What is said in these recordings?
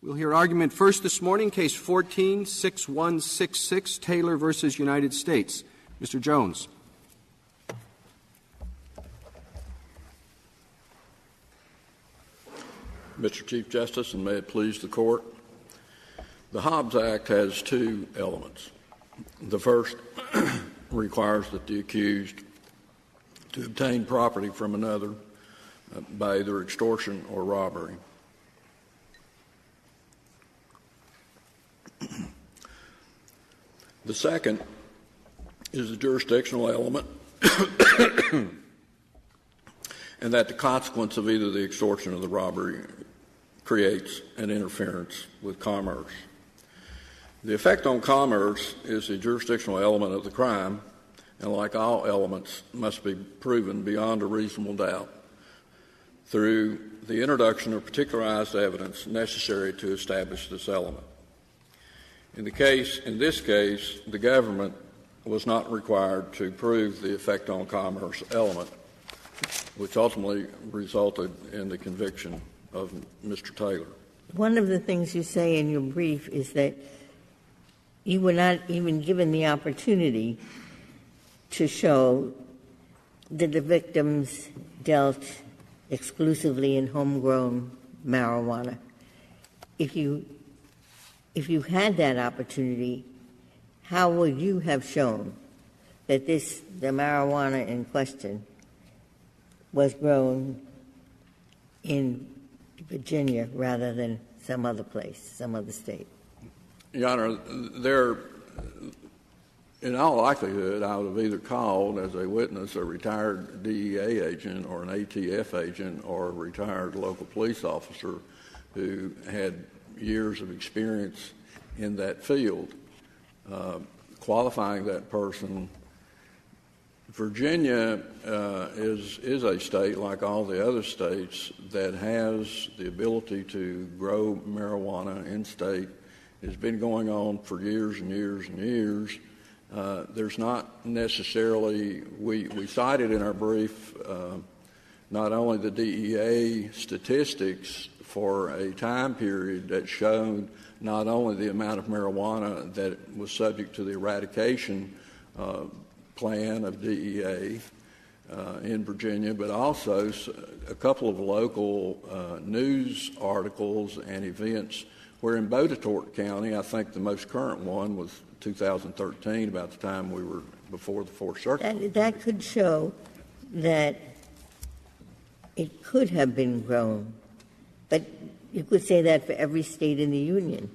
We'll hear argument first this morning, Case 14-6166, Taylor v. United States. Mr. Jones. Mr. Chief Justice, and may it please the Court, the Hobbs Act has two elements. The first requires that the accused to obtain property from another by either extortion or robbery. The second is the jurisdictional element, and that the consequence of either the extortion or the robbery creates an interference with commerce. The effect on commerce is the jurisdictional element of the crime, and like all elements, must be proven beyond a reasonable doubt through the introduction of particularized evidence necessary to establish this element. In this case, the government was not required to prove the effect on commerce element, which ultimately resulted in the conviction of Mr. Taylor. One of the things you say in your brief is that you were not even given the opportunity to show that the victims dealt exclusively in homegrown marijuana. If you had that opportunity, how would you have shown that the marijuana in question was grown in Virginia rather than some other place, some other state? Your Honor, in all likelihood, I would have either called as a witness a retired DEA agent or an ATF agent or a retired local police officer who had years of experience in that field, qualifying that person. Virginia is a state, like all the other states, that has the ability to grow marijuana in state. It's been going on for years and years and years. There's not necessarily, we cited in our brief not only the DEA statistics for a time period that showed not only the amount of marijuana that was subject to the eradication plan of DEA in Virginia, but also a couple of local news articles and events where in Beaudetort County, I think the most current one was 2013, about the time we were before the Fourth Circuit. That could show that it could have been grown, but you could say that for every state in the Union.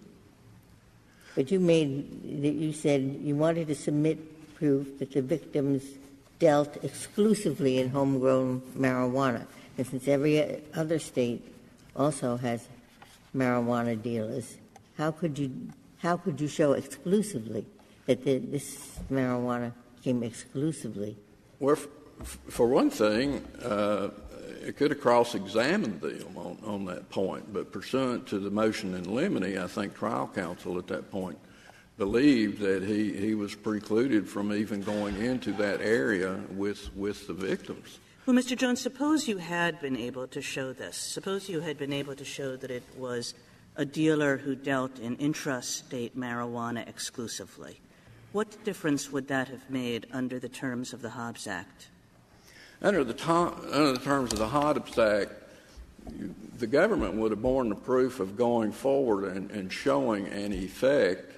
But you said you wanted to submit proof that the victims dealt exclusively in homegrown marijuana. And since every other state also has marijuana dealers, how could you show exclusively that this marijuana came exclusively? Well, for one thing, it could have cross-examined them on that point, but pursuant to the motion in limine, I think trial counsel at that point believed that he was precluded from even going into that area with the victims. Well, Mr. Jones, suppose you had been able to show this. Suppose you had been able to show that it was a dealer who dealt in intrastate marijuana exclusively. What difference would that have made under the terms of the Hobbs Act? Under the terms of the Hobbs Act, the government would have borne the proof of going forward and showing an effect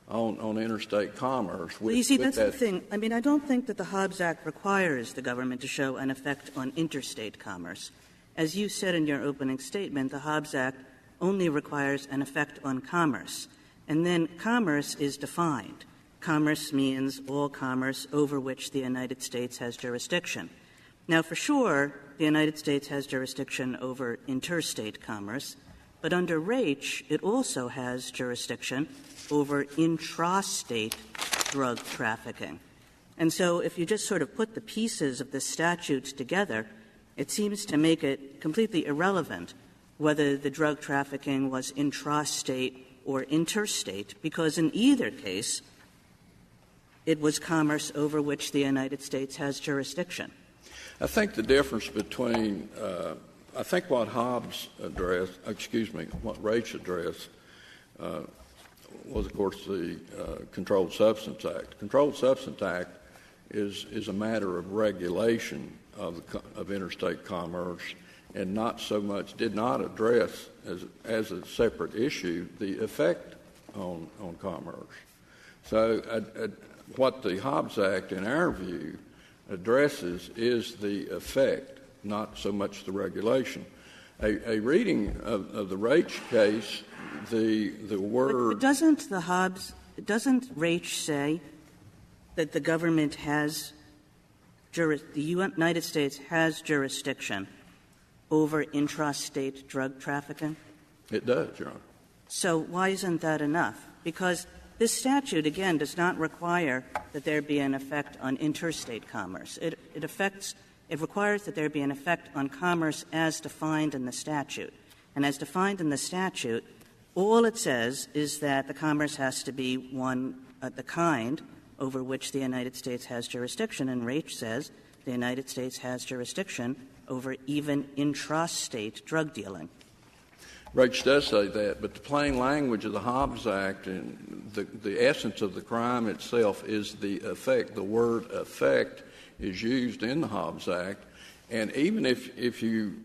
on interstate commerce. Well, you see, that's the thing. I mean, I don't think that the Hobbs Act requires the government to show an effect on interstate commerce. As you said in your opening statement, the Hobbs Act only requires an effect on commerce. And then commerce is defined. Commerce means all commerce over which the United States has jurisdiction. Now, for sure, the United States has jurisdiction over interstate commerce, but under Raich, it also has jurisdiction over intrastate drug trafficking. And so if you just sort of put the pieces of the statutes together, it seems to make it completely irrelevant whether the drug trafficking was intrastate or interstate, because in either case, it was commerce over which the United States has jurisdiction. I think the difference between I think what Hobbs addressed, what Raich addressed was, of course, the Controlled Substance Act. Controlled Substance Act is a matter of regulation of interstate commerce, and not so much did not address as a separate issue the effect on commerce. So what the Hobbs Act, in our view, addresses is the effect, not so much the regulation. A reading of the Raich case, the word. But doesn't Raich say that the government has the United States has jurisdiction over intrastate drug trafficking? It does, Your Honor. So why isn't that enough? Because this statute, again, does not require that there be an effect on interstate commerce. It requires that there be an effect on commerce as defined in the statute. And as defined in the statute, all it says is that the commerce has to be one the kind over which the United States has jurisdiction. And Raich says the United States has jurisdiction over even intrastate drug dealing. Raich does say that, but the plain language of the Hobbs Act and the essence of the crime itself is the effect. The word effect is used in the Hobbs Act, and even if you,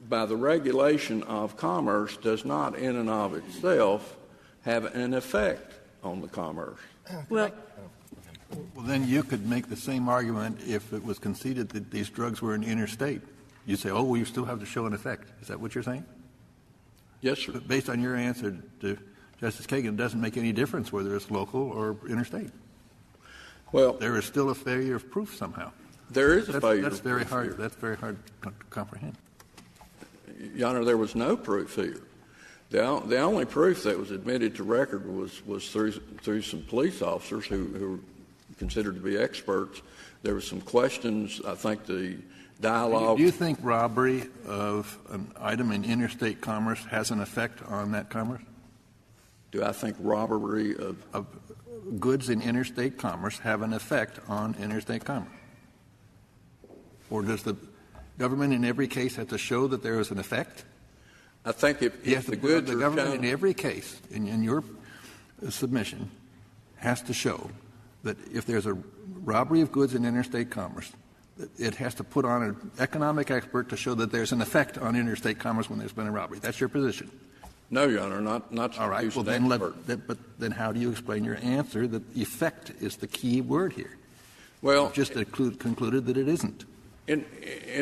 by the regulation of commerce, does not in and of itself have an effect on the commerce. Well, then you could make the same argument if it was conceded that these drugs were in interstate. You say, oh, well, you still have to show an effect. Is that what you're saying? Yes, sir. But based on your answer to Justice Kagan, it doesn't make any difference whether it's local or interstate. Well, there is still a failure of proof somehow. There is a failure. That's very hard. That's very hard to comprehend. Your Honor, there was no proof here. The only proof that was admitted to record was through some police officers who were considered to be experts. There were some questions. I think the dialogue. Do you think robbery of an item in interstate commerce has an effect on that commerce? Do I think robbery of goods in interstate commerce have an effect on interstate commerce? Or does the government in every case have to show that there is an effect? I think if the goods the are government shown, in every case, in your submission, has to show that if there's a robbery of goods in interstate commerce, it has to put on an economic expert to show that there's an effect on interstate commerce when there's been a robbery. That's your position? No, Your Honor, not all right. Well, but then how do you explain your answer that effect is the key word here? Well, you've just concluded that it isn't. In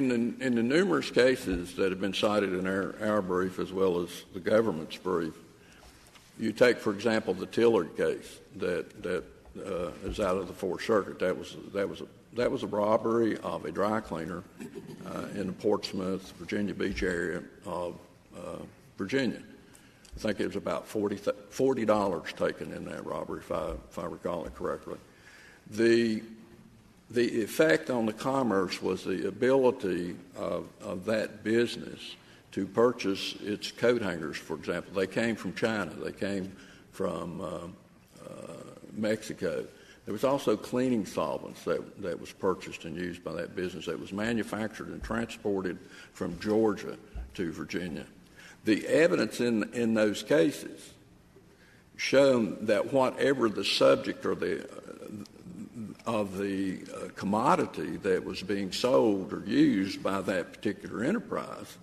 the numerous cases that have been cited in our brief as well as the government's brief, you take, for example, the Tillard case that is out of the Fourth Circuit. That was a robbery of a dry cleaner in the Portsmouth, Virginia Beach area of Virginia. I think it was about $40 taken in that robbery, if I recall it correctly. The effect on the commerce was the ability of that business to purchase its coat hangers, for example. They came from China. They came from Mexico. There was also cleaning solvents that was purchased and used by that business that was manufactured and transported from Georgia to Virginia. The evidence in those cases shown that whatever the subject or of the commodity that was being sold or used by that particular enterprise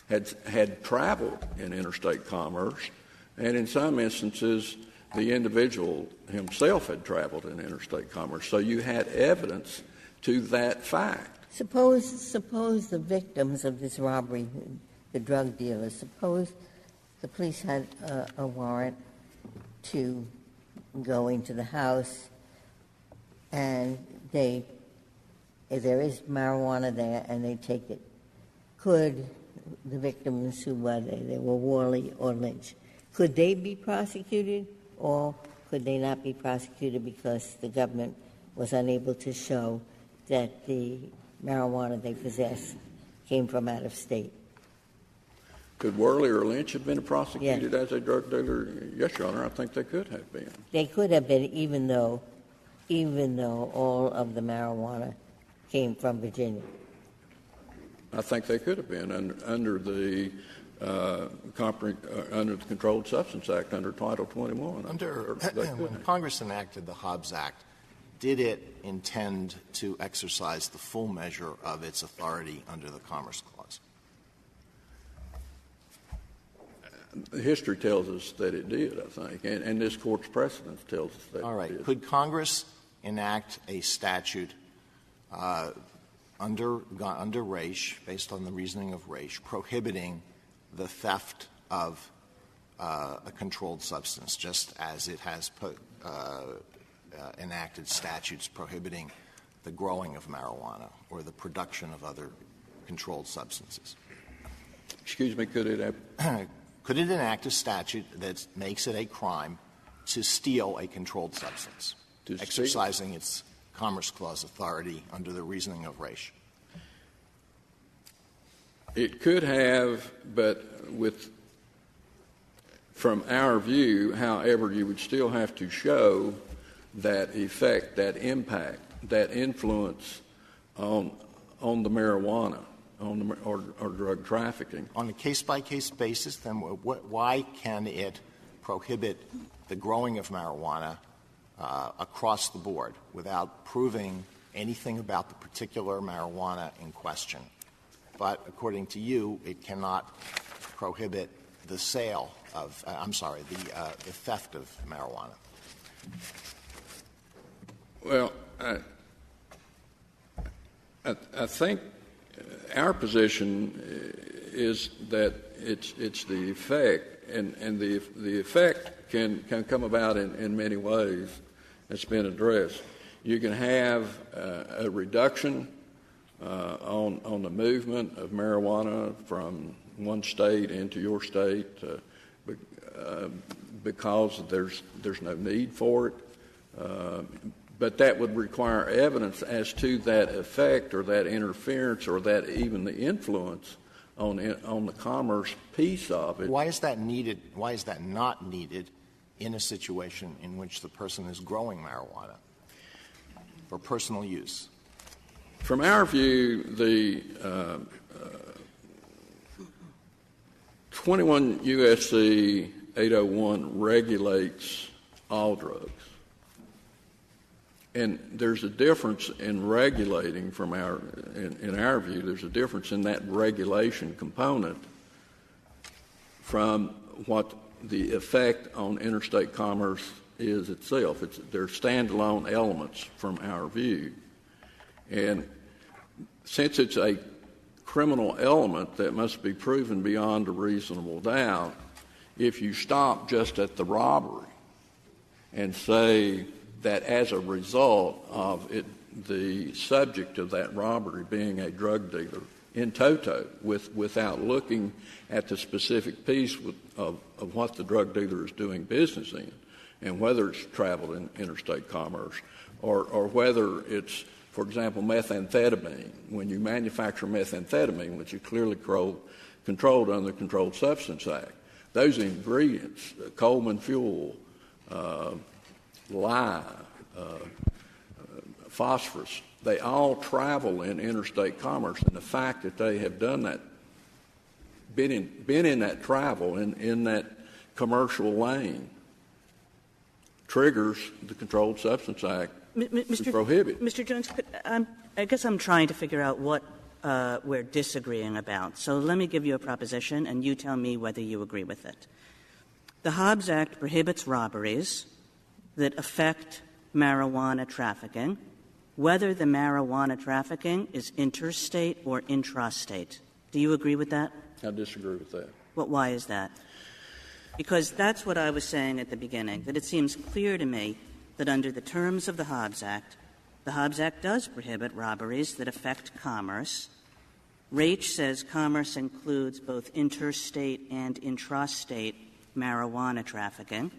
had traveled in interstate commerce, and in some instances the individual himself had traveled in interstate commerce. So you had evidence to that fact. Suppose the victims of this robbery, the drug dealers, suppose the police had a warrant to go into the house and if there is marijuana there and they take it, could the victims who were they were Worley or Lynch, could they be prosecuted or could they not be prosecuted because the government was unable to show that the marijuana they possessed came from out of state? Could Worley or Lynch have been prosecuted as a drug dealer? Yes, Your Honor, I think they could have been. They could have been, even though all of the marijuana came from Virginia. I think they could have been under the Controlled Substance Act, under Title 21. When Congress enacted the Hobbs Act, did it intend to exercise the full measure of its authority under the Commerce Clause? History tells us that it did, I think, and this Court's precedent tells us that All right. it did. Could Congress enact a statute under Raich, based on the reasoning of Raich, prohibiting the theft of a controlled substance, just as it has enacted statutes prohibiting the growing of marijuana or the production of other controlled substances? Excuse me, could it have? Could it enact a statute that makes it a crime to steal a controlled substance, exercising its Commerce Clause authority under the reasoning of Raich? It could have, but from our view, however, you would still have to show that effect, that impact, that influence on the marijuana, or drug trafficking. On a case-by-case basis, then, why can it prohibit the growing of marijuana across the board without proving anything about the particular marijuana in question? But according to you, it cannot prohibit the sale of the theft of marijuana. Well, I think our position is that it's the effect, and the effect can come about in many ways. It's been addressed. You can have a reduction on the movement of marijuana from one state into your state because there's no need for it. But that would require evidence as to that effect or that interference or that even the influence on the commerce piece of it. Why is that needed? Why is that not needed in a situation in which the person is growing marijuana for personal use? From our view, the 21 U.S.C. 801 regulates all drugs. And there's a difference in regulating in our view, there's a difference in that regulation component from what the effect on interstate commerce is itself. They're standalone elements from our view. And since it's a criminal element that must be proven beyond a reasonable doubt, if you stop just at the robbery and say that as a result of the subject of that robbery being a drug dealer in toto, without looking at the specific piece of what the drug dealer is doing business in, and whether it's traveled in interstate commerce, or whether it's, for example, methamphetamine. When you manufacture methamphetamine, which is clearly controlled under the Controlled Substance Act, those ingredients, Coleman fuel, lye, phosphorus, they all travel in interstate commerce, and the fact that they have done that, been in that travel, in that commercial lane, triggers the Controlled Substance Act to prohibit. Mr. Jones, I guess I'm trying to figure out what we're disagreeing about. So let me give you a proposition, and you tell me whether you agree with it. The Hobbs Act prohibits robberies that affect marijuana trafficking, whether the marijuana trafficking is interstate or intrastate. Do you agree with that? I disagree with that. Well, why is that? Because that's what I was saying at the beginning, that it seems clear to me that under the terms of the Hobbs Act does prohibit robberies that affect commerce. Raich says commerce includes both interstate and intrastate marijuana trafficking.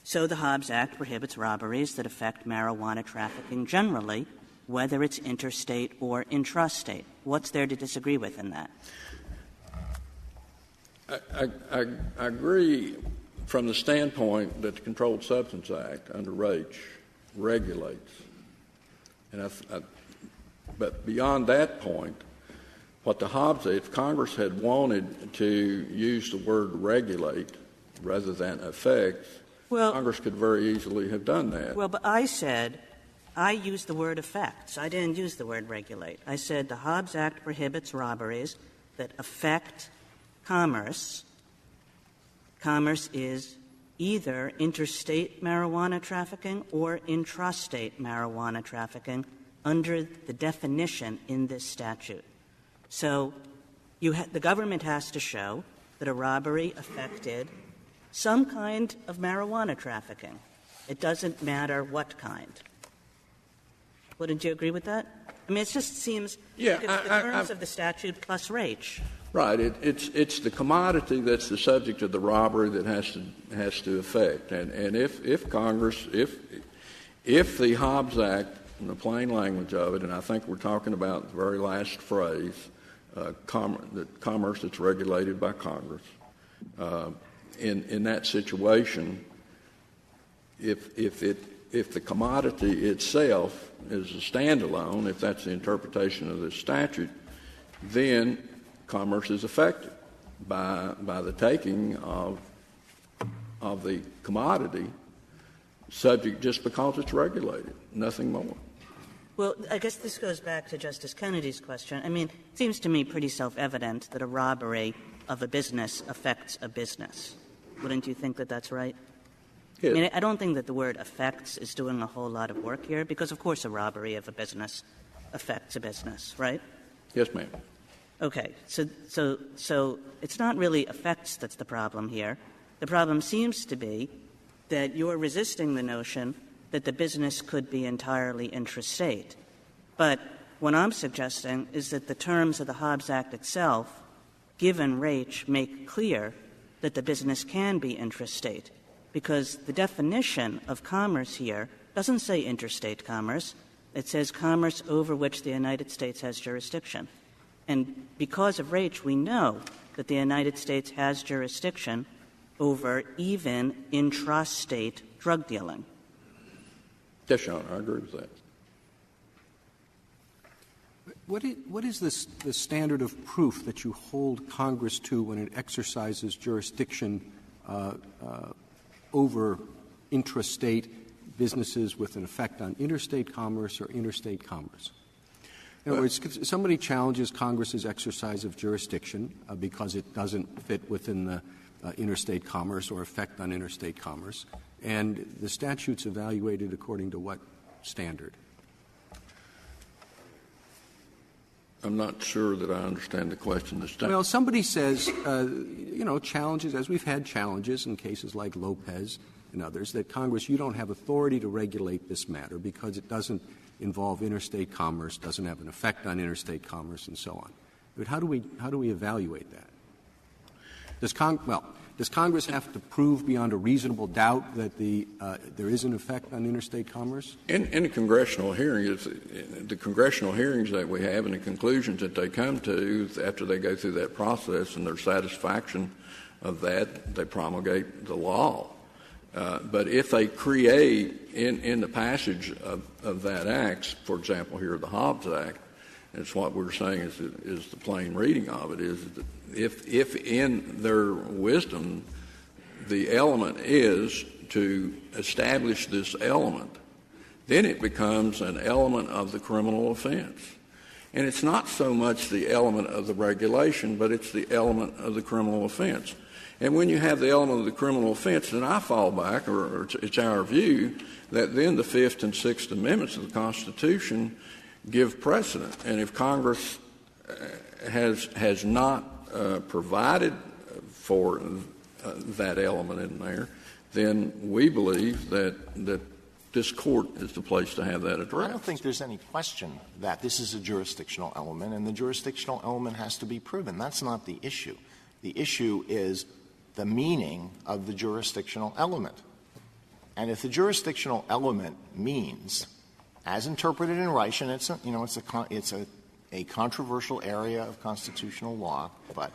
So the Hobbs Act prohibits robberies that affect marijuana trafficking generally, whether it's interstate or intrastate. What's there to disagree with in that? I agree from the standpoint that the Controlled Substance Act under Raich regulates. But beyond that point, What the Hobbs, if Congress had wanted to use the word regulate rather than affect, Congress could very easily have done that. Well, but I used the word affects. I didn't use the word regulate. I said the Hobbs Act prohibits robberies that affect commerce. Commerce is either interstate marijuana trafficking or intrastate marijuana trafficking under the definition in this statute. So the government has to show that a robbery affected some kind of marijuana trafficking. It doesn't matter what kind. Wouldn't you agree with that? I mean, it just seems the terms of the statute plus rates. Right. It's the commodity that's the subject of the robbery that has to affect. And if Congress, if the Hobbs Act, in the plain language of it, and I think we're talking about the very last phrase, commerce that's regulated by Congress, in that situation, if the commodity itself is a standalone, if that's the interpretation of this statute, then commerce is affected by the taking of the commodity, subject just because it's regulated, nothing more. Well, I guess this goes back to Justice Kennedy's question. I mean, it seems to me pretty self-evident that a robbery of a business affects a business. Wouldn't you think that that's right? Yes. I mean, I don't think that the word affects is doing a whole lot of work here, because, of course, a robbery of a business affects a business, right? Yes, ma'am. Okay. So it's not really affects that's the problem here. The problem seems to be that you're resisting the notion that the business could be entirely intrastate. But what I'm suggesting is that the terms of the Hobbs Act itself, given Raich, make clear that the business can be intrastate, because the definition of commerce here doesn't say interstate commerce. It says commerce over which the United States has jurisdiction. And because of Raich, we know that the United States has jurisdiction over even intrastate drug dealing. Yes, Your Honor, I agree with that. What is the standard of proof that you hold Congress to when it exercises jurisdiction over intrastate businesses with an effect on interstate commerce or interstate commerce? In other words, somebody challenges Congress's exercise of jurisdiction because it doesn't fit within the interstate commerce or effect on interstate commerce, and the statute's evaluated according to what standard? I'm not sure that I understand the question. Well, somebody says, challenges, as we've had challenges in cases like Lopez and others, that Congress, you don't have authority to regulate this matter because it doesn't involve interstate commerce, doesn't have an effect on interstate commerce, and so on. But how do we evaluate that? Does Congress have to prove beyond a reasonable doubt that there is an effect on interstate commerce? In the congressional hearings, the congressional hearings that we have and the conclusions that they come to after they go through that process and their satisfaction of that, they promulgate the law. But if they create in the passage of that act, for example, here the Hobbs Act, it's what we're saying is the plain reading of it, is that if in their wisdom the element is to establish this element, then it becomes an element of the criminal offense. And it's not so much the element of the regulation, but it's the element of the criminal offense. And when you have the element of the criminal offense, then I fall back, or it's our view, that then the Fifth and Sixth Amendments of the Constitution give precedent. And if Congress has not provided for that element in there, then we believe that this Court is the place to have that addressed. I don't think there's any question that this is a jurisdictional element, and the jurisdictional element has to be proven. That's not the issue. The issue is the meaning of the jurisdictional element. And if the jurisdictional element means, as interpreted in Reich, and it's a controversial area of constitutional law, but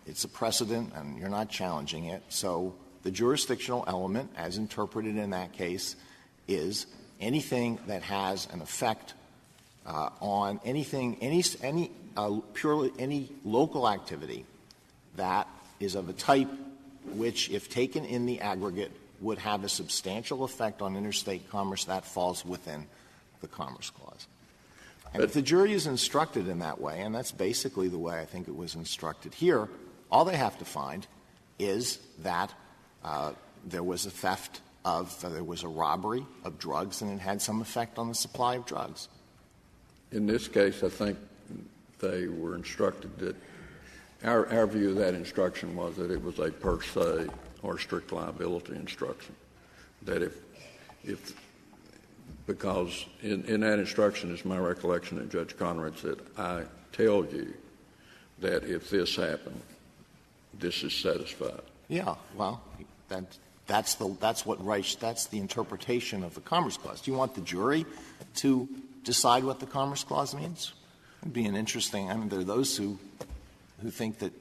it's a precedent and you're not challenging it. So the jurisdictional element, as interpreted in that case, is anything that has an effect on anything, any purely any local activity that is of a type which, if taken in the aggregate, would have a substantial effect on interstate commerce, that falls within the Commerce Clause. And if the jury is instructed in that way, and that's basically the way I think it was instructed here, all they have to find is that there was a theft there was a robbery of drugs and it had some effect on the supply of drugs. In this case, I think they were instructed that our view of that instruction was that it was a per se or strict liability instruction. That because in that instruction is my recollection that Judge Conrad said, I tell you that if this happened, this is satisfied. Yeah, well, that's the interpretation of the Commerce Clause. Do you want the jury to decide what the Commerce Clause means? It would be an interesting. I mean, there are those who think that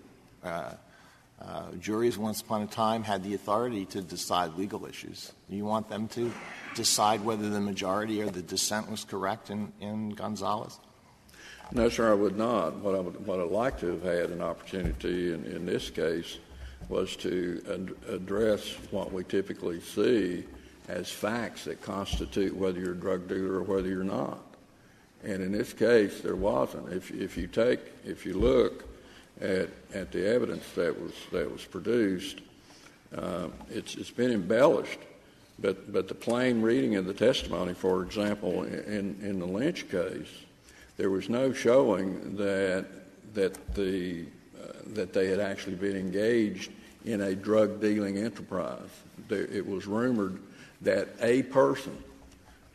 juries once upon a time had the authority to decide legal issues. Do you want them to decide whether the majority or the dissent was correct in Gonzalez? No, sir, I would not. What I'd like to have had an opportunity in this case was to address what we typically see as facts that constitute whether you're a drug dealer or whether you're not. And in this case, there wasn't. If you look at the evidence that was produced, it's been embellished. But the plain reading of the testimony, for example, in the Lynch case, there was no showing that they had actually been engaged in a drug dealing enterprise. It was rumored that a person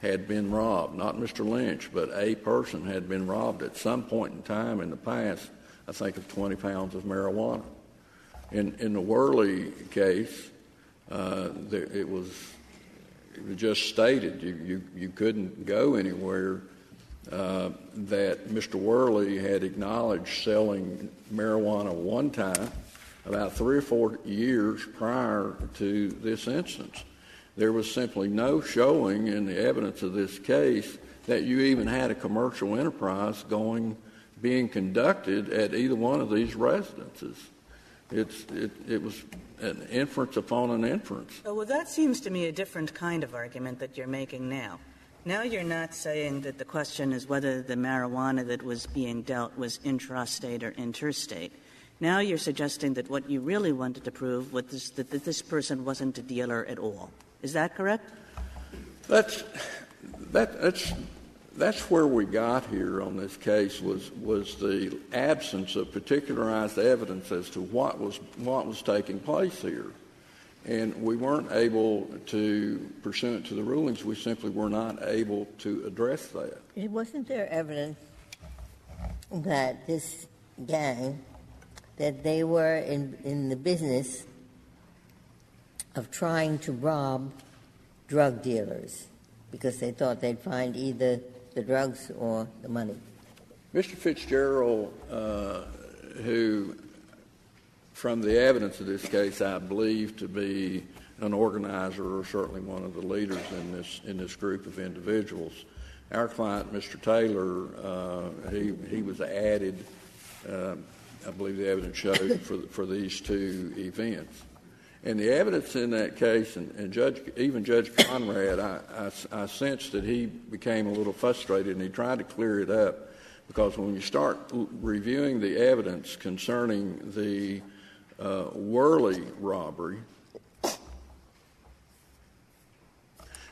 had been robbed, not Mr. Lynch, but a person had been robbed at some point in time in the past, I think, of 20 pounds of marijuana. In the Worley case, it was just stated you couldn't go anywhere, that Mr. Worley had acknowledged selling marijuana one time about 3 or 4 years prior to this instance. There was simply no showing in the evidence of this case that you even had a commercial enterprise being conducted at either one of these residences. It was an inference upon an inference. Oh, well, that seems to me a different kind of argument that you're making now. Now you're not saying that the question is whether the marijuana that was being dealt was intrastate or interstate. Now you're suggesting that what you really wanted to prove was that this person wasn't a dealer at all. Is that correct? That's where we got here on this case was the absence of particularized evidence as to what was taking place here. And we weren't able to, pursuant to the rulings, we simply were not able to address that. Wasn't there evidence that this gang, that they were in the business of trying to rob drug dealers because they thought they'd find either the drugs or the money? Mr. Fitzgerald, who, from the evidence of this case, I believe to be an organizer or certainly one of the leaders in this group of individuals, our client, Mr. Taylor, he was added, I believe the evidence showed, for these two events. And the evidence in that case, and even Judge Conrad, I sensed that he became a little frustrated and he tried to clear it up, because when you start reviewing the evidence concerning the Worley robbery,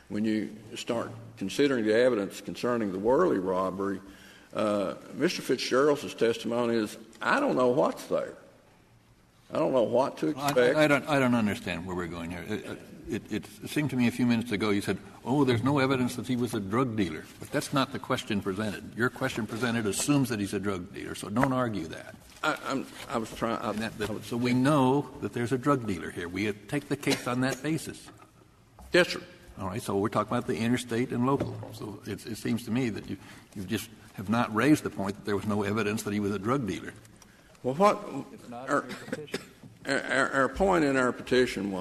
when you start considering the evidence concerning the Worley robbery, Mr. Fitzgerald's testimony is, I don't know what's there. I don't know what to expect. I don't understand where we're going here. It seemed to me a few minutes ago you said, there's no evidence that he was a drug dealer. But that's not the question presented. Your question presented assumes that he's a drug dealer, so don't argue that. I was trying. So we know that there's a drug dealer here. We take the case on that basis. Yes, sir. All right, so we're talking about the interstate and local. So it seems to me that you just have not raised the point that there was no evidence that he was a drug dealer. Well, our point in our petition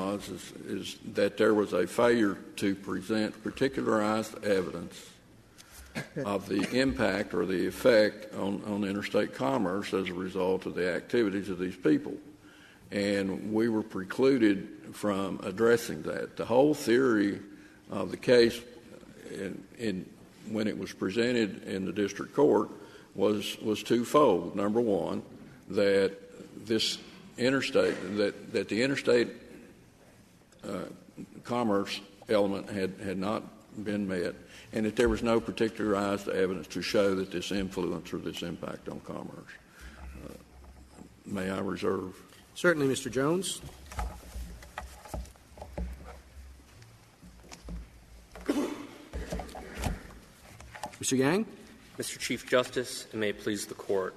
is that there was a failure to present particularized evidence of the impact or the effect on interstate commerce as a result of the activities of these people. And we were precluded from addressing that. The whole theory of the case when it was presented in the district court was twofold. Number one, that this interstate, that the interstate commerce element had not been met, and that there was no particularized evidence to show that this influence or this impact on commerce. May I reserve? Certainly, Mr. Jones. Mr. Yang. Mr. Chief Justice, and may it please the Court,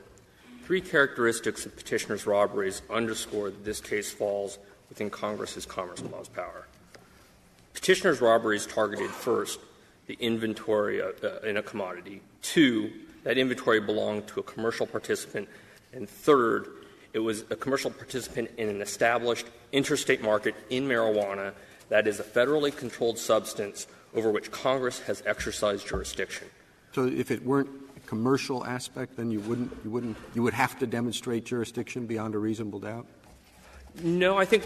three characteristics of petitioner's robberies underscore that this case falls within Congress's Commerce Clause power. Petitioner's robberies targeted, first, the inventory in a commodity, two, that inventory belonged to a commercial participant, and third, it was a commercial participant in an established interstate market in marijuana that is a federally controlled substance over which Congress has exercised jurisdiction. So if it weren't a commercial aspect, then you would have to demonstrate jurisdiction beyond a reasonable doubt? No, I think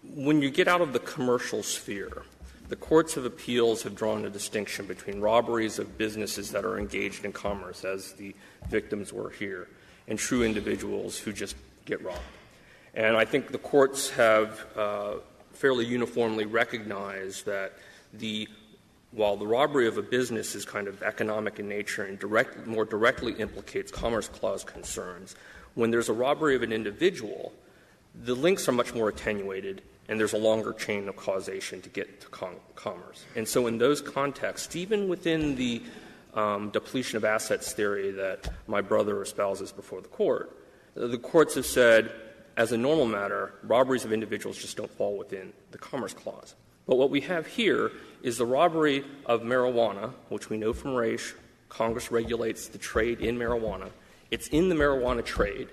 when you get out of the commercial sphere, the courts of appeals have drawn a distinction between robberies of businesses that are engaged in commerce, as the victims were here, and true individuals who just get robbed. And I think the courts have fairly uniformly recognized that while the robbery of a business is kind of economic in nature and more directly implicates Commerce Clause concerns, when there's a robbery of an individual, the links are much more attenuated and there's a longer chain of causation to get to commerce. And so in those contexts, even within the depletion of assets theory that my brother espouses before the courts have said, as a normal matter, robberies of individuals just don't fall within the Commerce Clause. But what we have here is the robbery of marijuana, which we know from Raich, Congress regulates the trade in marijuana. It's in the marijuana trade.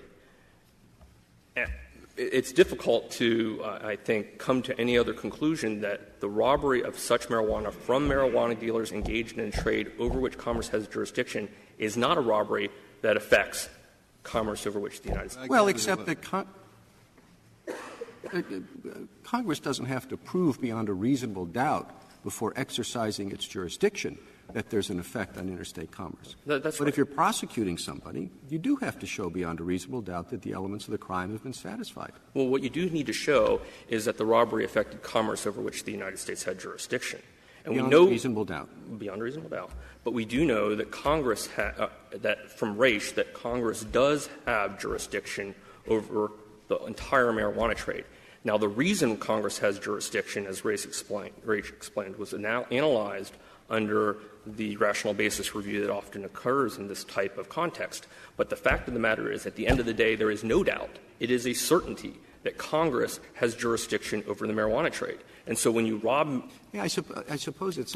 It's difficult to, I think, come to any other conclusion that the robbery of such marijuana from marijuana dealers engaged in a trade over which Commerce has jurisdiction is not a robbery that affects commerce over which the United States. Well, except that Congress doesn't have to prove beyond a reasonable doubt before exercising its jurisdiction that there's an effect on interstate commerce. But right. If you're prosecuting somebody, you do have to show beyond a reasonable doubt that the elements of the crime have been satisfied. Well, what you do need to show is that the robbery affected commerce over which the United States had jurisdiction. And beyond we know reasonable doubt. Beyond reasonable doubt. But we do know that Congress that from Raich that Congress does have jurisdiction over the entire marijuana trade. Now, the reason Congress has jurisdiction, as Raich explained, was now analyzed under the rational basis review that often occurs in this type of context. But the fact of the matter is, at the end of the day, there is no doubt, it is a certainty that Congress has jurisdiction over the marijuana trade. And so when you rob — I suppose it's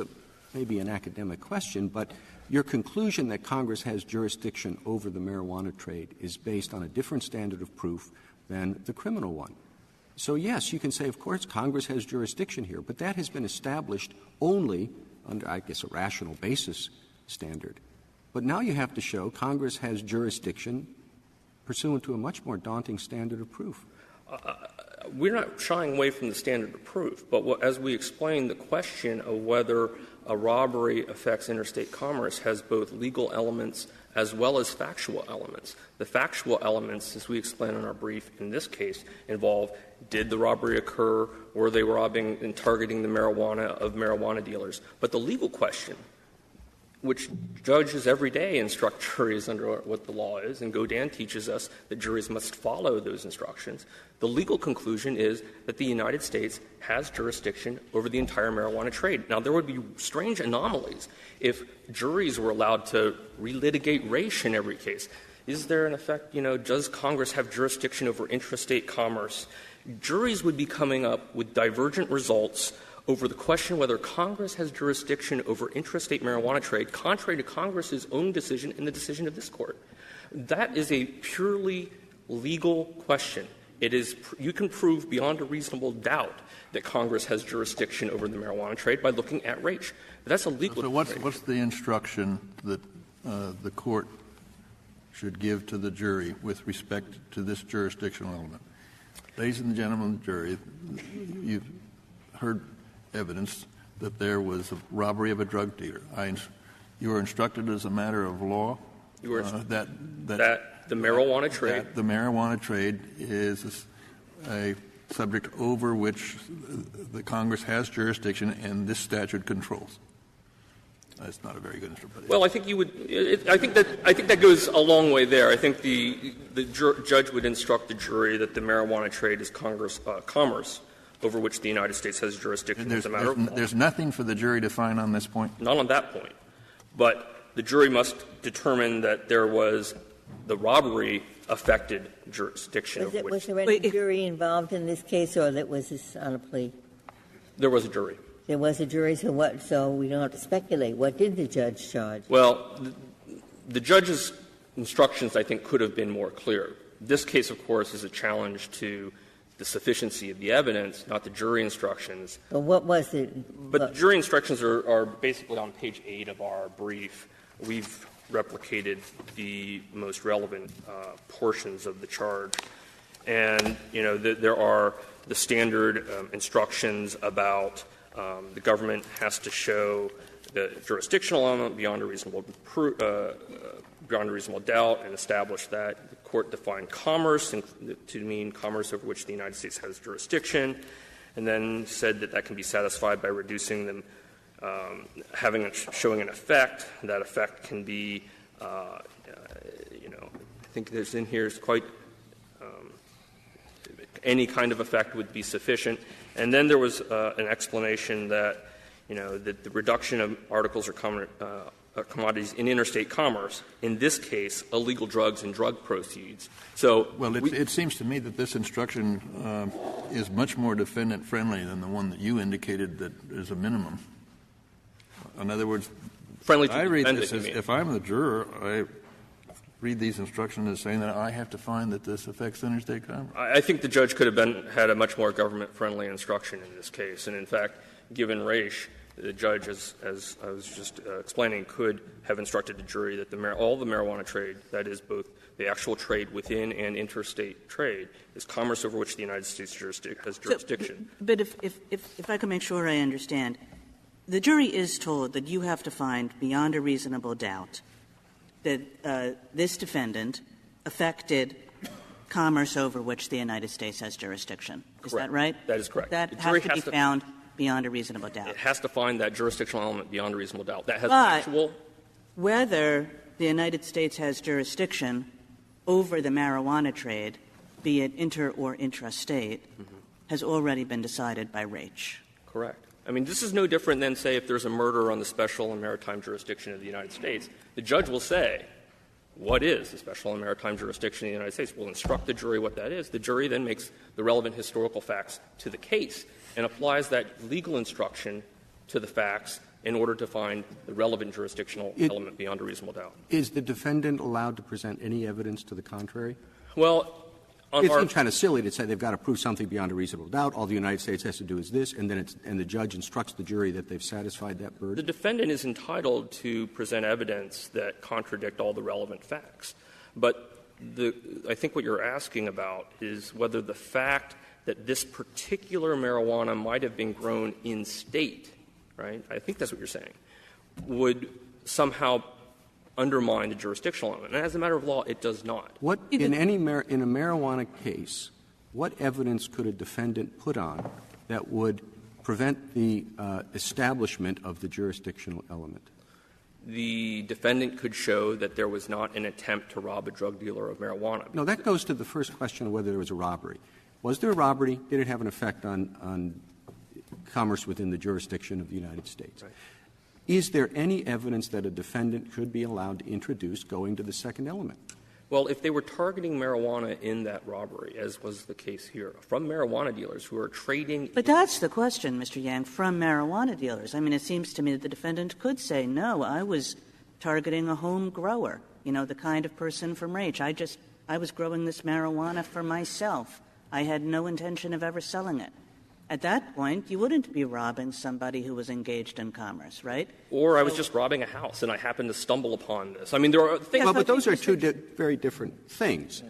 maybe an academic question, but your conclusion that Congress has jurisdiction over the marijuana trade is based on a different standard of proof than the criminal one. So, yes, you can say, of course, Congress has jurisdiction here, but that has been established only under, I guess, a rational basis standard. But now you have to show Congress has jurisdiction pursuant to a much more daunting standard of proof. We're not shying away from the standard of proof, but as we explained, the question of whether a robbery affects interstate commerce has both legal elements as well as factual elements. The factual elements, as we explained in our brief in this case, involve did the robbery occur, were they robbing and targeting the marijuana of marijuana dealers. But the legal question, which judges every day instruct juries under what the law is, and Godin teaches us that juries must follow those instructions, the legal conclusion is that the United States has jurisdiction over the entire marijuana trade. Now, there would be strange anomalies if juries were allowed to relitigate Raich in every case. Is there an effect, does Congress have jurisdiction over intrastate commerce? Juries would be coming up with divergent results over the question whether Congress has jurisdiction over intrastate marijuana trade, contrary to Congress's own decision and the decision of this Court. That is a purely legal question. It is you can prove beyond a reasonable doubt that Congress has jurisdiction over the marijuana trade by looking at race. But that's a legal. So what's the instruction that the court should give to the jury with respect to this jurisdictional element? Ladies and gentlemen of the jury, you've heard evidence that there was a robbery of a drug dealer. You were instructed as a matter of law that the marijuana trade. That the marijuana trade is a subject over which the Congress has jurisdiction and this statute controls. That's not a very good interpretation. Well, I think you would. I think that goes a long way there. I think the judge would instruct the jury that the marijuana trade is commerce over which the United States has jurisdiction as a matter of law. There's nothing for the jury to find on this point? Not on that point. But the jury must determine that there was the robbery affected jurisdiction. Was there any jury involved in this case, or was this on a plea? There was a jury. There was a jury, so we don't have to speculate. What did the judge charge? Well, the judge's instructions, I think, could have been more clear. This case, of course, is a challenge to the sufficiency of the evidence, not the jury instructions. But what was it? But the jury instructions are basically on page 8 of our brief. We've replicated the most relevant portions of the charge. And, there are the standard instructions about the government has to show the jurisdictional element beyond a reasonable doubt and establish that. The court defined commerce to mean commerce over which the United States has jurisdiction, and then said that can be satisfied by reducing them, showing an effect. That effect can be, I think there's in here is quite any kind of effect would be sufficient. And then there was an explanation that, that the reduction of articles or commodities in interstate commerce, in this case, illegal drugs and drug proceeds. So, it seems to me that this instruction is much more defendant-friendly than the one that you indicated that is a minimum. In other words, friendly to I read defendant, this if I'm the juror, I read these instructions as saying that I have to find that this affects interstate commerce. I think the judge could have had a much more government-friendly instruction in this case. And, in fact, given Raich, the judge, as I was just explaining, could have instructed the jury that all the marijuana trade, that is both the actual trade within and interstate trade, is commerce over which the United States has jurisdiction. But if I can make sure I understand, the jury is told that you have to find beyond a reasonable doubt that this defendant affected commerce over which the United States has jurisdiction. Is Correct. that right? That is correct. That has to be found beyond a reasonable doubt. It has to find that jurisdictional element beyond a reasonable doubt. That has but actual. Whether the United States has jurisdiction over the marijuana trade, be it inter or intrastate, has already been decided by Raich. Correct. I mean, this is no different than, say, if there's a murder on the special and maritime jurisdiction of the United States. The judge will say, what is the special and maritime jurisdiction of the United States? We'll instruct the jury what that is. The jury then makes the relevant historical facts to the case and applies that legal instruction to the facts in order to find the relevant jurisdictional element beyond a reasonable doubt. Is the defendant allowed to present any evidence to the contrary? Well, it seems kind of silly to say they've got to prove something beyond a reasonable doubt. All the United States has to do is this, and then the judge instructs the jury that they've satisfied that burden. The defendant is entitled to present evidence that contradict all the relevant facts. But I think what you're asking about is whether the fact that this particular marijuana might have been grown in state, right? I think that's what you're saying, would somehow undermine the jurisdictional element. And as a matter of law, it does not. What in a marijuana case, what evidence could a defendant put on that would prevent the establishment of the jurisdictional element? The defendant could show that there was not an attempt to rob a drug dealer of marijuana. No, that goes to the first question of whether there was a robbery. Was there a robbery? Did it have an effect on commerce within the jurisdiction of the United States? Right. Is there any evidence that a defendant could be allowed to introduce going to the second element? Well, if they were targeting marijuana in that robbery, as was the case here, from marijuana dealers who are trading. But that's the question, Mr. Yang, from marijuana dealers. I mean, it seems to me that the defendant could say, no, I was targeting a home grower, the kind of person from Raich. I was growing this marijuana for myself. I had no intention of ever selling it. At that point, you wouldn't be robbing somebody who was engaged in commerce, right? Or I was just robbing a house, and I happened to stumble upon this. I mean, there are things. Well, but those are two very different things.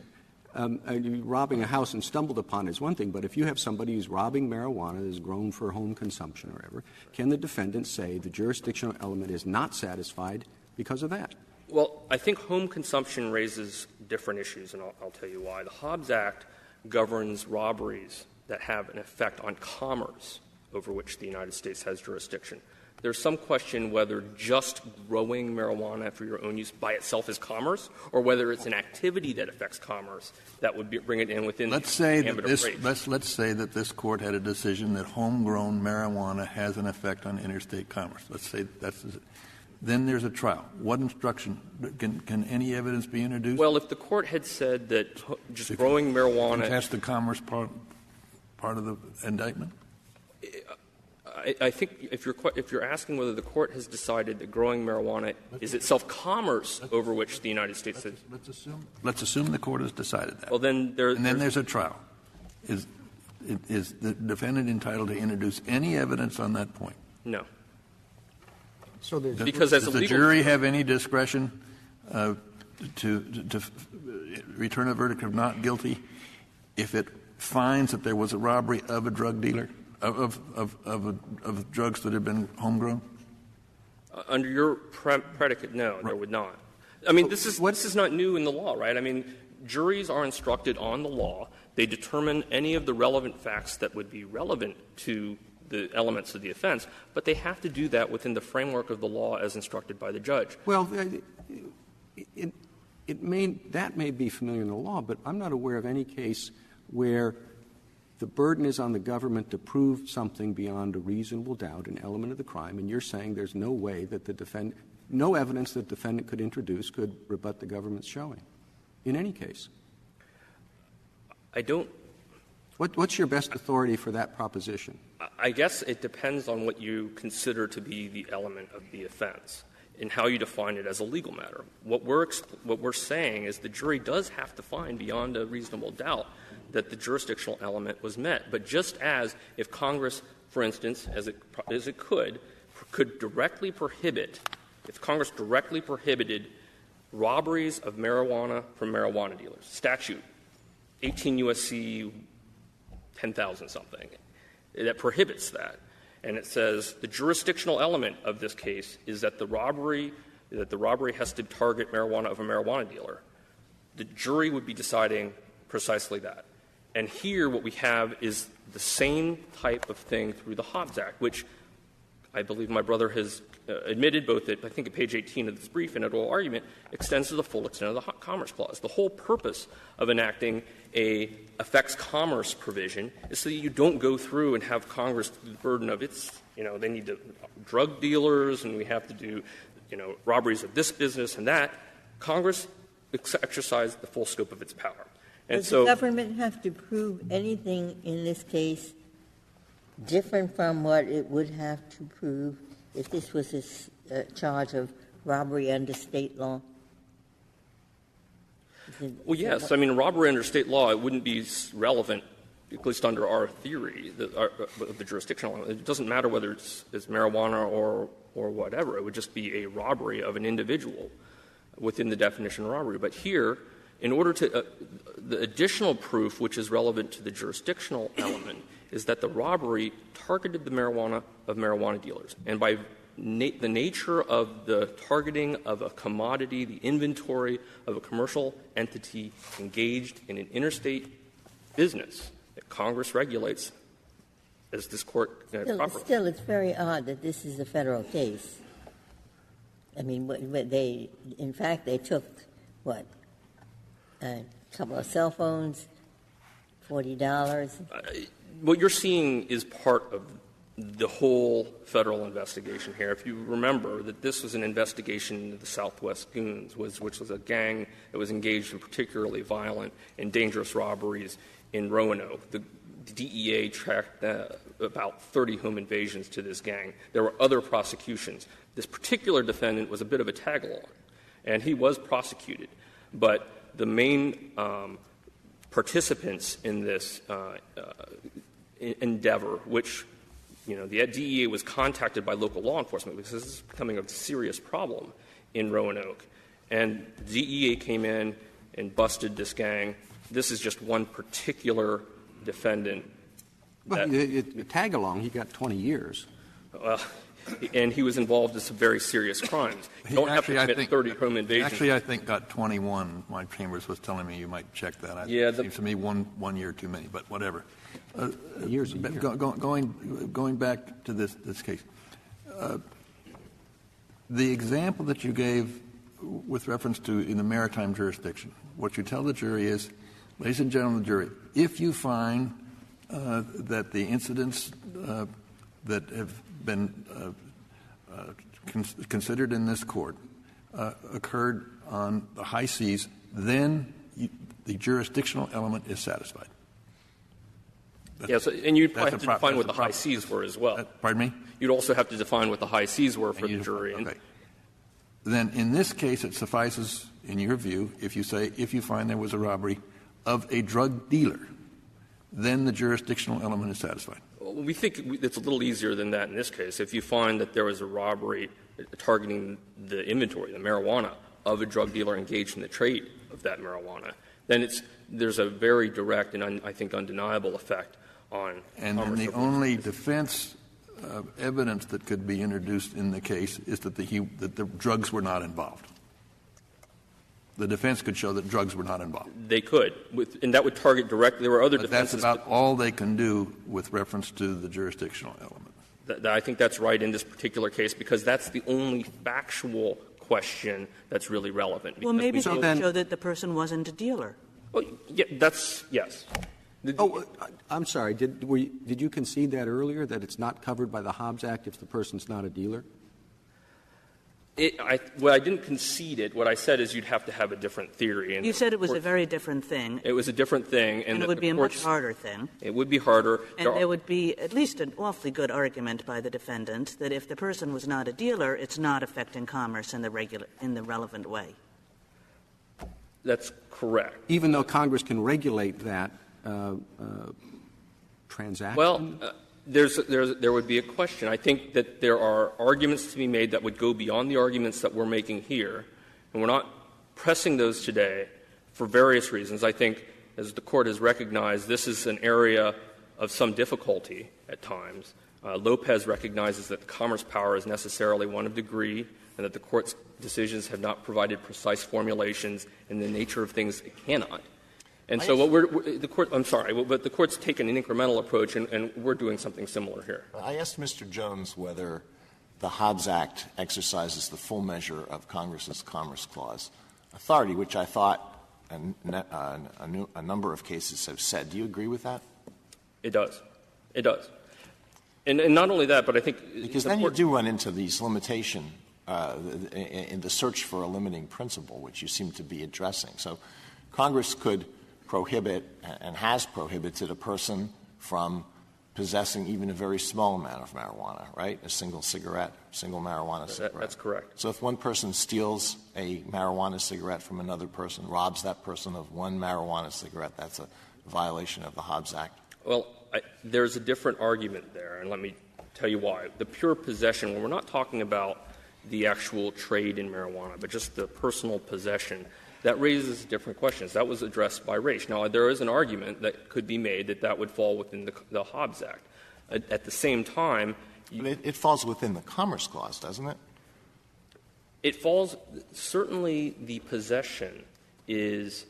Robbing a house and stumbled upon is one thing, but if you have somebody who's robbing marijuana that's grown for home consumption or whatever, can the defendant say the jurisdictional element is not satisfied because of that? Well, I think home consumption raises different issues, and I'll tell you why. The Hobbs Act governs robberies that have an effect on commerce over which the United States has jurisdiction. There's some question whether just growing marijuana for your own use by itself is commerce, or whether it's an activity that affects commerce that would bring it in within the ambit of rape. Let's say that this Court had a decision that homegrown marijuana has an effect on interstate commerce. Let's say then there's a trial. What instruction? Can any evidence be introduced? Well, if the Court had said that just growing marijuana — That's the commerce part of the indictment? I think if you're asking whether the Court has decided that growing marijuana is itself commerce over which the United States has — Let's assume the Court has decided that. Well, then there's a trial. Is the defendant entitled to introduce any evidence on that point? No. So because as a does the jury have any discretion to return a verdict of not guilty if it finds that there was a robbery of a drug dealer, of drugs that have been homegrown? Under your predicate, no, there would not. I mean, this is not new in the law, right? I mean, juries are instructed on the law. They determine any of the relevant facts that would be relevant to the elements of the offense, but they have to do that within the framework of the law as instructed by the judge. Well, that may be familiar in the law, but I'm not aware of any case where the burden is on the government to prove something beyond a reasonable doubt, an element of the crime, and you're saying there's no way that no evidence that the defendant could introduce could rebut the government's showing, in any case. I don't. What's your best authority for that proposition? I guess it depends on what you consider to be the element of the offense and how you define it as a legal matter. What we're saying is the jury does have to find beyond a reasonable doubt that the jurisdictional element was met. But just as if Congress, for instance, as it could directly prohibit, if Congress directly prohibited robberies of marijuana from marijuana dealers, statute 18 U.S.C. 10,000 something, that prohibits that. And it says the jurisdictional element of this case is that the robbery has to target marijuana of a marijuana dealer. The jury would be deciding precisely that. And here what we have is the same type of thing through the Hobbs Act, which I believe my brother has admitted both at, I think, at page 18 of this brief and at oral argument, extends to the full extent of the Commerce Clause. The whole purpose of enacting a affects commerce provision is so that you don't go through and have Congress do the burden of they need to drug dealers and we have to do, robberies of this business and that. Congress exercised the full scope of its power. And does the government have to prove anything in this case different from what it would have to prove if this was a charge of robbery under state law? Well, yes. I mean, robbery under state law, it wouldn't be relevant, at least under our theory, of the jurisdictional element. It doesn't matter whether it's marijuana or whatever. It would just be a robbery of an individual within the definition of robbery. But here, in order to the additional proof which is relevant to the jurisdictional element is that the robbery targeted the marijuana of marijuana dealers. And by the nature of the targeting of a commodity, the inventory of a commercial entity engaged in an interstate business that Congress regulates, as this Court properly. Still, it's very odd that this is a Federal case. I mean, in fact, they took, a couple of cell phones, $40. What you're seeing is part of the whole Federal investigation here. If you remember that this was an investigation into the Southwest Goonz, which was a gang that was engaged in particularly violent and dangerous robberies in Roanoke. The DEA tracked about 30 home invasions to this gang. There were other prosecutions. This particular defendant was a bit of a tag-along, and he was prosecuted. But the main participants in this endeavor, which, the DEA was contacted by local law enforcement because this is becoming a serious problem in Roanoke. And DEA came in and busted this gang. This is just one particular defendant. Well, tag along, he got 20 years. And he was involved in some very serious crimes. You don't have to commit 30 home invasions. Actually, I think got 21. My Chambers was telling me you might check that. It seems to me one year too many, but whatever. Years a year. Going back to this case, the example that you gave with reference to in the maritime jurisdiction, what you tell the jury is, ladies and gentlemen of the jury, if you find that the incidents that have been considered in this court occurred on the high seas, then the jurisdictional element is satisfied. Yes, and you'd probably have to define what the high seas were as well. Pardon me? You'd also have to define what the high seas were for the jury. Okay. Then in this case, it suffices, in your view, if you find there was a robbery of a drug dealer, then the jurisdictional element is satisfied. Well, we think it's a little easier than that in this case. If you find that there was a robbery targeting the inventory, the marijuana, of a drug dealer engaged in the trade of that marijuana, then there's a very direct and I think undeniable effect on and the only defense evidence that could be introduced in the case is that the drugs were not involved. The defense could show that drugs were not involved. They could, and that would target directly. There were other defenses. That's about all they can do with reference to the jurisdictional element. I think that's right in this particular case because that's the only factual question that's really relevant. Well, maybe they would show that the person wasn't a dealer. Well, yeah, yes. I'm sorry. Did you concede that earlier, that it's not covered by the Hobbs Act if the person's not a dealer? I didn't concede it. What I said is you'd have to have a different theory. And you said it was a very different thing. It was a different thing. And it would be a much harder thing. It would be harder. And there would be at least an awfully good argument by the defendant that if the person was not a dealer, it's not affecting commerce in the relevant way. That's correct. Even though Congress can regulate that transaction? Well, there would be a question. I think that there are arguments to be made that would go beyond the arguments that we're making here, and we're not pressing those today for various reasons. I think, as the Court has recognized, this is an area of some difficulty at times. Lopez recognizes that the commerce power is necessarily one of degree and that the Court's decisions have not provided precise formulations in the nature of things it cannot. And so the Court's taken an incremental approach, and we're doing something similar here. I asked Mr. Jones whether the Hobbs Act exercises the full measure of Congress's Commerce Clause authority, which I thought a number of cases have said. Do you agree with that? It does. It does. And not only that, but I think because then you do run into these limitation in the search for a limiting principle, which you seem to be addressing. So Congress could prohibit and has prohibited a person from possessing even a very small amount of marijuana, right? A single marijuana cigarette. That's correct. So if one person steals a marijuana cigarette from another person, robs that person of one marijuana cigarette, that's a violation of the Hobbs Act. Well, there's a different argument there, and let me tell you why. The pure possession, when we're not talking about the actual trade in marijuana, but just the personal possession, that raises different questions. That was addressed by Raich. Now, there is an argument that could be made that would fall within the Hobbs Act. At the same time, it falls within the Commerce Clause, doesn't it? It falls — certainly the possession is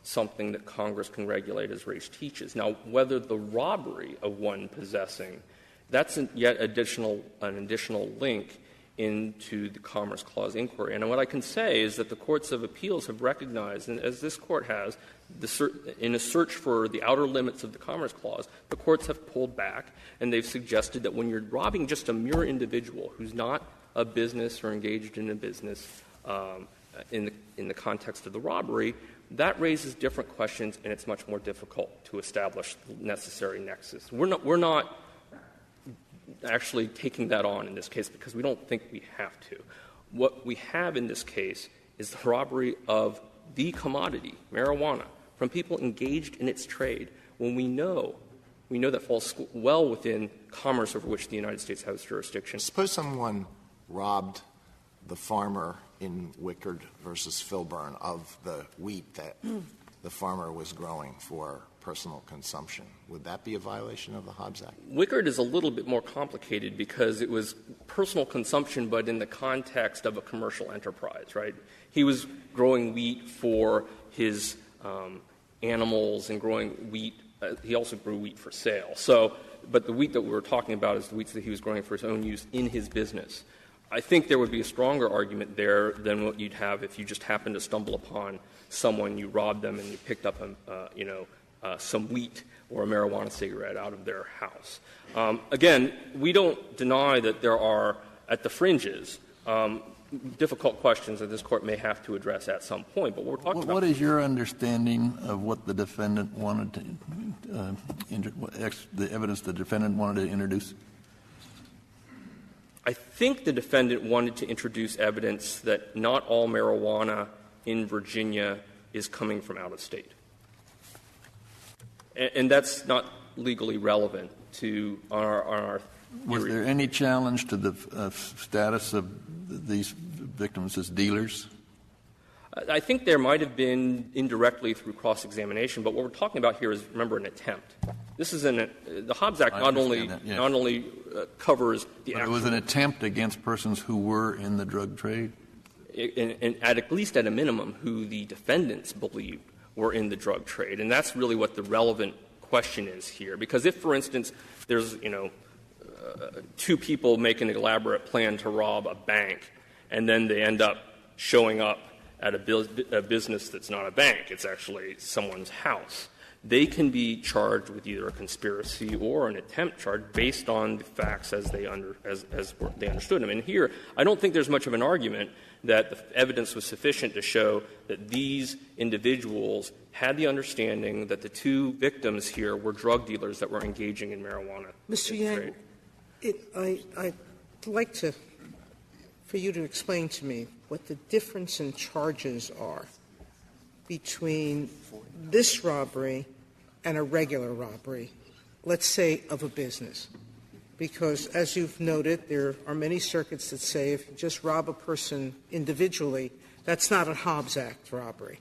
something that Congress can regulate, as Raich teaches. Now, whether the robbery of one possessing, that's yet an additional link into the Commerce Clause inquiry. And what I can say is that the courts of appeals have recognized, and as this Court has, in a search for the outer limits of the Commerce Clause, the courts have pulled back, and they've suggested that when you're robbing just a mere individual who's not a business or engaged in a business in the context of the robbery, that raises different questions, and it's much more difficult to establish the necessary nexus. We're not actually taking that on in this case because we don't think we have to. What we have in this case is the robbery of the commodity, marijuana, from people engaged in its trade, when we know that falls well within commerce over which the United States has jurisdiction. Suppose someone robbed the farmer in Wickard versus Filburn of the wheat that the farmer was growing for personal consumption. Would that be a violation of the Hobbs Act? Wickard is a little bit more complicated because it was personal consumption, but in the context of a commercial enterprise, right? He was growing wheat for his animals and growing wheat. He also grew wheat for sale. So, but the wheat that we were talking about is the wheat that he was growing for his own use in his business. I think there would be a stronger argument there than what you'd have if you just happened to stumble upon someone, you robbed them, and you picked up some wheat or a marijuana cigarette out of their house. Again, we don't deny that there are, at the fringes, difficult questions that this Court may have to address at some point. But we're talking about. What is your understanding of what the defendant wanted to, the evidence the defendant wanted to introduce? I think the defendant wanted to introduce evidence that not all marijuana in Virginia is coming from out of state. And that's not legally relevant to our theory. Was there any challenge to the status of these victims as dealers? I think there might have been indirectly through cross-examination, but what we're talking about here is, remember, an attempt. This is the Hobbs Act not only covers the actual. It was an attempt against persons who were in the drug trade? And at least at a minimum, who the defendants believed were in the drug trade. And that's really what the relevant question is here. Because if, for instance, there's, two people make an elaborate plan to rob a bank, and then they end up showing up at a business that's not a bank, it's actually someone's house, they can be charged with either a conspiracy or an attempt charge based on the facts as they understood them. And here, I don't think there's much of an argument that the evidence was sufficient to show that these individuals had the understanding that the two victims here were drug dealers that were engaging in marijuana. Mr. Yang, I'd like for you to explain to me what the difference in charges are between this robbery and a regular robbery, let's say, of a business. Because, as you've noted, there are many circuits that say if you just rob a person individually, that's not a Hobbs Act robbery.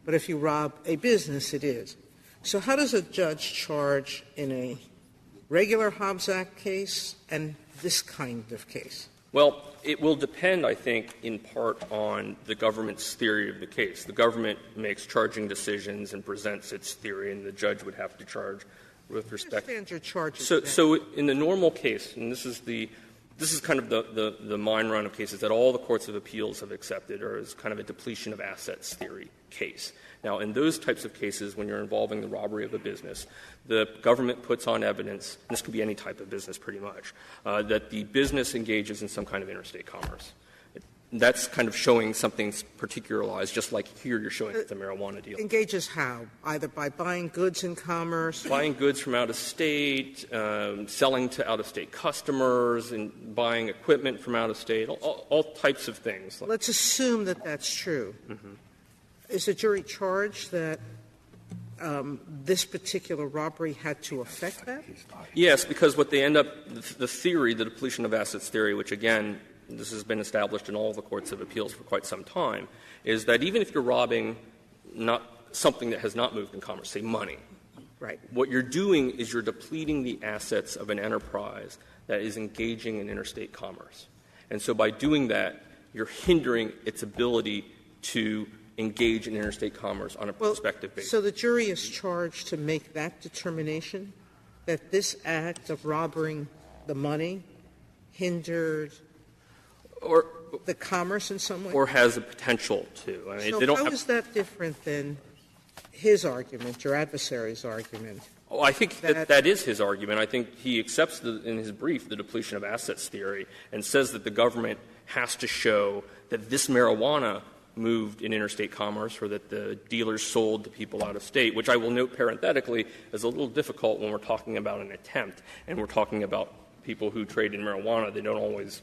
But if you rob a business, it is. So how does a judge charge in a regular Hobbs Act case and this kind of case? Well, it will depend, I think, in part on the government's theory of the case. The government makes charging decisions and presents its theory, and the judge would have to charge with respect. I understand your charges. So in the normal case, and this is kind of the mine run of cases that all the courts of appeals have accepted, or is kind of a depletion of assets theory case. Now, in those types of cases, when you're involving the robbery of a business, the government puts on evidence, and this could be any type of business pretty much, that the business engages in some kind of interstate commerce. That's kind of showing something particularized, just like here you're showing it's a marijuana deal. Engages how? Either by buying goods in commerce? Buying goods from out of state, selling to out-of-state customers, and buying equipment from out of state, all types of things. Let's assume that that's true. Mm-hmm. Is the jury charged that this particular robbery had to affect that? Yes, because what they end up, the theory, the depletion of assets theory, which again, this has been established in all the courts of appeals for quite some time, is that even if you're robbing not something that has not moved in commerce, say money, right, what you're doing is you're depleting the assets of an enterprise that is engaging in interstate commerce. And so by doing that, you're hindering its ability to engage in interstate commerce on a prospective basis. So the jury is charged to make that determination, that this act of robbing the money hindered or the commerce in some way? Or has a potential to. I mean, so they don't how have, is that different than his argument, your adversary's argument? Oh, I think that is his argument. I think he accepts in his brief the depletion of assets theory and says that the government has to show that this marijuana moved in interstate commerce or that the dealers sold to people out of state, which I will note parenthetically is a little difficult when we're talking about an attempt and we're talking about people who trade in marijuana. They don't always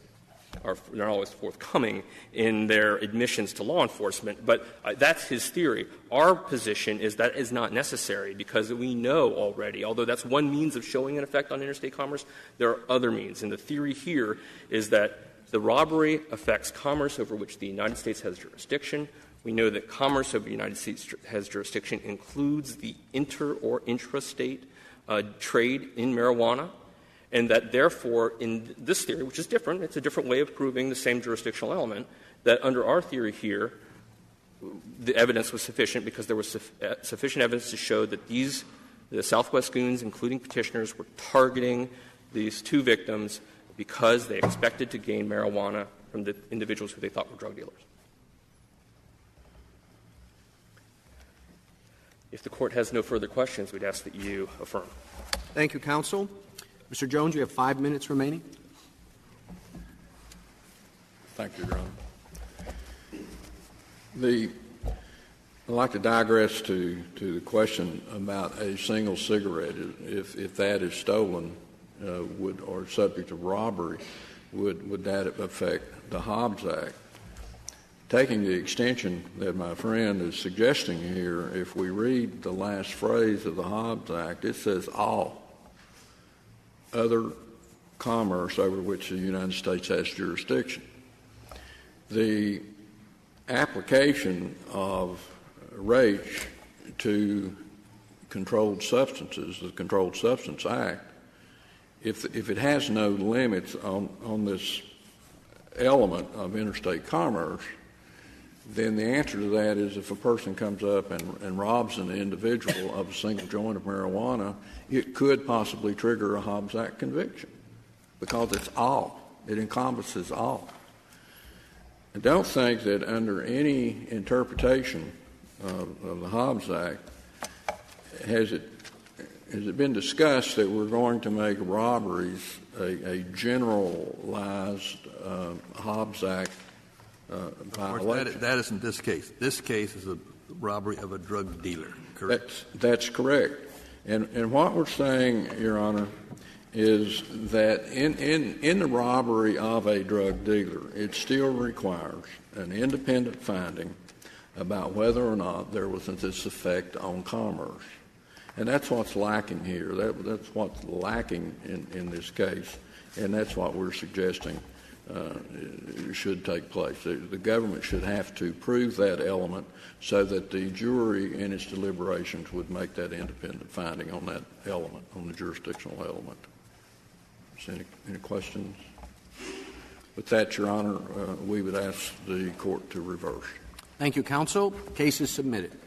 not always forthcoming in their admissions to law enforcement, but that's his theory. Our position is that is not necessary because we know already, although that's one means of showing an effect on interstate commerce, there are other means. And the theory here is that the robbery affects commerce over which the United States has jurisdiction. We know that commerce over the United States has jurisdiction includes the inter- or intrastate trade in marijuana, and that therefore in this theory, which is different, it's a different way of proving the same jurisdictional element, that under our theory here, the evidence was sufficient because there was sufficient evidence to show that the Southwest Goonz, including petitioners, were targeting these two victims because they expected to gain marijuana from the individuals who they thought were drug dealers. If the Court has no further questions, we'd ask that you affirm. Thank you, counsel. Mr. Jones, you have 5 minutes remaining. Thank you, Your Honor. I'd like to digress to the question about a single cigarette. If that is stolen or subject to robbery, would that affect the Hobbs Act? Taking the extension that my friend is suggesting here, if we read the last phrase of the Hobbs Act, it says all other commerce over which the United States has jurisdiction. The application of RAICH to controlled substances, the Controlled Substance Act, if it has no limits on this element of interstate commerce, then the answer to that is if a person comes up and robs an individual of a single joint of marijuana, it could possibly trigger a Hobbs Act conviction because it's all. It encompasses all. I don't think that under any interpretation of the Hobbs Act has it been discussed that we're going to make robberies a generalized Hobbs Act violation. That isn't this case. This case is a robbery of a drug dealer, correct? That's correct. And what we're saying, Your Honor, is that in the robbery of a drug dealer, it still requires an independent finding about whether or not there was this effect on commerce. And that's what's lacking here. That's what's lacking in this case, and that's what we're suggesting should take place. The government should have to prove that element so that the jury in its deliberations would make that independent finding on that element, on the jurisdictional element. Any questions? With that, Your Honor, we would ask the Court to reverse. Thank you, counsel. Case is submitted.